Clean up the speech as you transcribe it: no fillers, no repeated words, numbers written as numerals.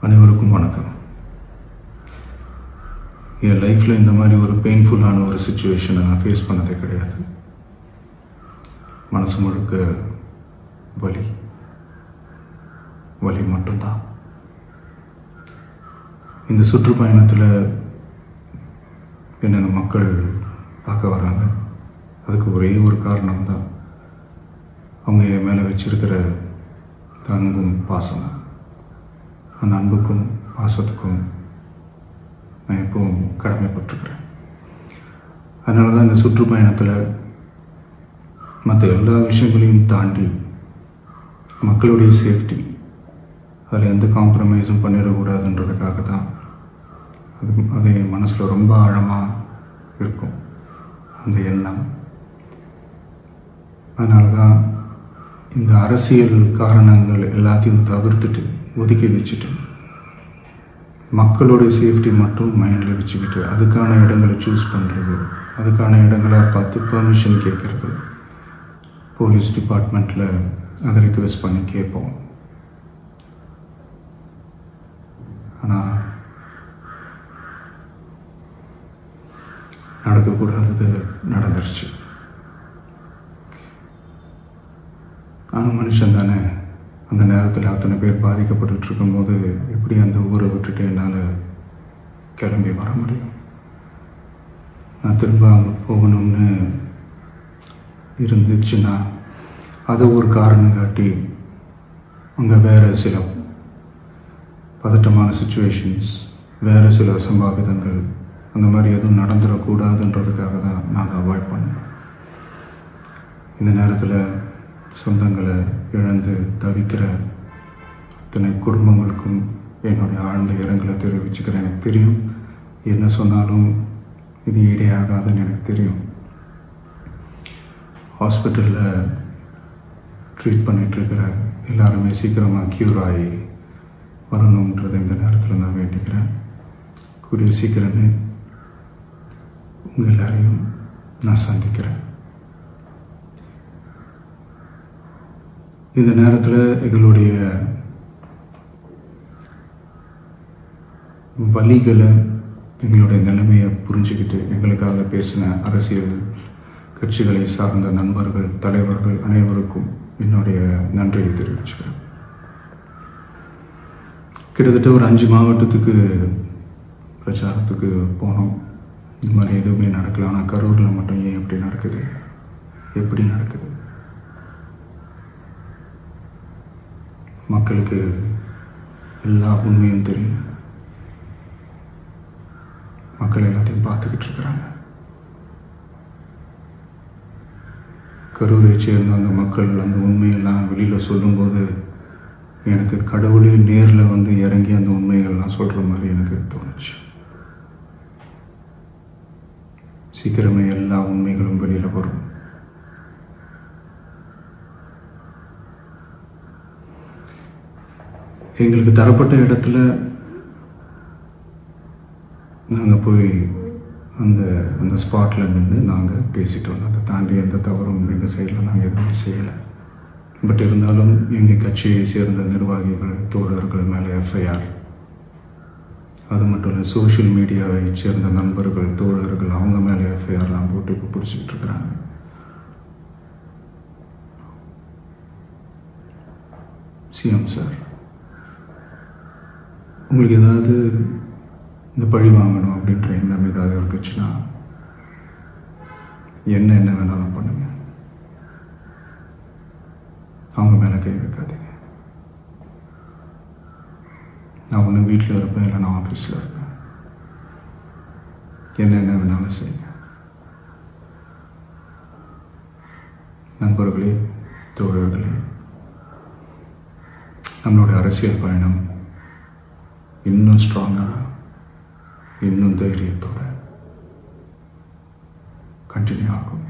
அனைவருக்கும் வணக்கம். என் லைஃப்பில் இந்த மாதிரி ஒரு பெயின்ஃபுல்லான ஒரு சுச்சுவேஷனை நான் ஃபேஸ் பண்ணதே கிடையாது. மனசு முழுக்க வலி வலி மட்டும்தான். இந்த சுற்றுப்பயணத்தில் என்னென்ன மக்கள் பார்க்க வராங்க, அதுக்கு ஒரே ஒரு காரணம் தான் அவங்க என் மேலே வச்சிருக்கிற அன்பும் பாசம். அந்த அன்புக்கும் பாசத்துக்கும் நான் எப்பவும் கடமைப்பட்டிருக்கிறேன். அதனால தான் இந்த சுற்றுப்பயணத்தில் மற்ற எல்லா விஷயங்களையும் தாண்டி மக்களுடைய சேஃப்டி, அதில் எந்த காம்ப்ரமைஸும் பண்ணிடக்கூடாதுன்றதுக்காக தான் அது என் மனசில் ரொம்ப ஆழமாக இருக்கும் அந்த எண்ணம். அதனால தான் இந்த அரசியல் காரணங்கள் எல்லாத்தையும் தவிர்த்துட்டு ஒதுக்கி வச்சுட்டு மக்களோட சேஃப்டி மட்டும் மைண்டில் வச்சுக்கிட்டு அதுக்கான இடங்களை சூஸ் பண்ணுறது, அதுக்கான இடங்களை பார்த்து பெர்மிஷன் கேட்குறது, போலீஸ் டிபார்ட்மெண்ட்டில் அதை ரிக்வெஸ்ட் பண்ணி கேட்போம். ஆனால் நடக்கக்கூடாதது நடந்துருச்சு. நானும் மனுஷன் தானே. அந்த நேரத்தில் அத்தனை பேர் பாதிக்கப்பட்டு இருக்கும்போது எப்படி அந்த ஊரை விட்டுட்டு என்னால் கிளம்பி வர முடியும்? நான் திரும்ப அங்கே போகணும்னு இருந்துச்சுன்னா அதை ஒரு காரணம் காட்டி அங்கே வேறு சில பதட்டமான சுச்சுவேஷன்ஸ், வேறு சில அசம்பாவிதங்கள் அந்த மாதிரி எதுவும் நடந்துடக்கூடாதுன்றதுக்காக தான் நான் அவாய்ட் பண்ணேன். இந்த நேரத்தில் சொந்தங்களை இழந்து தவிக்கிற அத்தனை குடும்பங்களுக்கும் என்னுடைய ஆழ்ந்த இரங்கலை தெரிவிச்சுக்கிறேன். எனக்கு தெரியும், என்ன சொன்னாலும் இது ஈடேயாகாதுன்னு எனக்கு தெரியும். ஹாஸ்பிட்டலில் ட்ரீட் பண்ணிகிட்ருக்கிற எல்லாருமே சீக்கிரமாக க்யூர் ஆகி வரணுன்றதை இந்த நேரத்தில் நான் வேண்டிக்கிறேன். கூடிய சீக்கிரமே உங்கள் எல்லாரையும் நான் சந்திக்கிறேன். இந்த நேரத்தில் எங்களுடைய வலிகளை, எங்களுடைய நிலைமையை புரிஞ்சுக்கிட்டு எங்களுக்காக பேசின அரசியல் கட்சிகளை சார்ந்த நண்பர்கள், தலைவர்கள் அனைவருக்கும் என்னுடைய நன்றியை தெரிவிச்சுக்கிறேன். கிட்டத்தட்ட ஒரு 5 மாவட்டத்துக்கு பிரச்சாரத்துக்கு போனோம். இந்த மாதிரி எதுவுமே நடக்கல. ஆனால் கரூரில் மட்டும் ஏன் எப்படி நடக்குது, எப்படி நடக்குது? மக்களுக்கு எல்லா உண்மையும் தெரியும். மக்கள் எல்லாத்தையும் பார்த்துக்கிட்டு இருக்கிறாங்க. கரூரை சேர்ந்த அந்த மக்கள் அந்த உண்மையெல்லாம் வெளியில் சொல்லும்போது எனக்கு கடவுளே நேரில் வந்து இறங்கி அந்த உண்மைகள்லாம் சொல்கிற மாதிரி எனக்கு தோணுச்சு. சீக்கிரமே எல்லா உண்மைகளும் வெளியில் வரும். எங்களுக்கு தரப்பட்ட இடத்துல நாங்கள் போய் அந்த ஸ்பாட்டில் நின்று நாங்கள் பேசிட்டு வந்தோம். அதை தாண்டி எந்த தவறும் எங்கள் சைடில் நாங்கள் எதுவுமே செய்யலை. பட் இருந்தாலும் எங்கள் கட்சியை சேர்ந்த நிர்வாகிகள், தோழர்கள் மேலே எஃப்ஐஆர், அது மட்டும் இல்லை சோஷியல் மீடியாவை சேர்ந்த நண்பர்கள், தோழர்கள் அவங்க மேலே எஃப்ஐஆர்லாம் போட்டு இப்போ பிடிச்சிக்கிட்டு இருக்கிறாங்க. சிஎம் சார், உங்களுக்கு ஏதாவது இந்த பழி வாங்கணும் அப்படின்ற எண்ணம் ஏதாவது இருந்துச்சுன்னா என்ன வேணாலும் பண்ணுங்க. அவங்க மேலே கை வைக்காதீங்க. நான் ஒன்று வீட்டில் இருப்பேன், இல்லை நான் ஆஃபீஸில் இருப்பேன். என்ன வேணாலும் செய்யுங்க. நண்பர்களே, தோழர்களே, நம்மளோட அரசியல் பயணம் இன்னும் ஸ்ட்ராங்காக, இன்னும் தைரியத்தோட கண்டினியூ ஆகும்.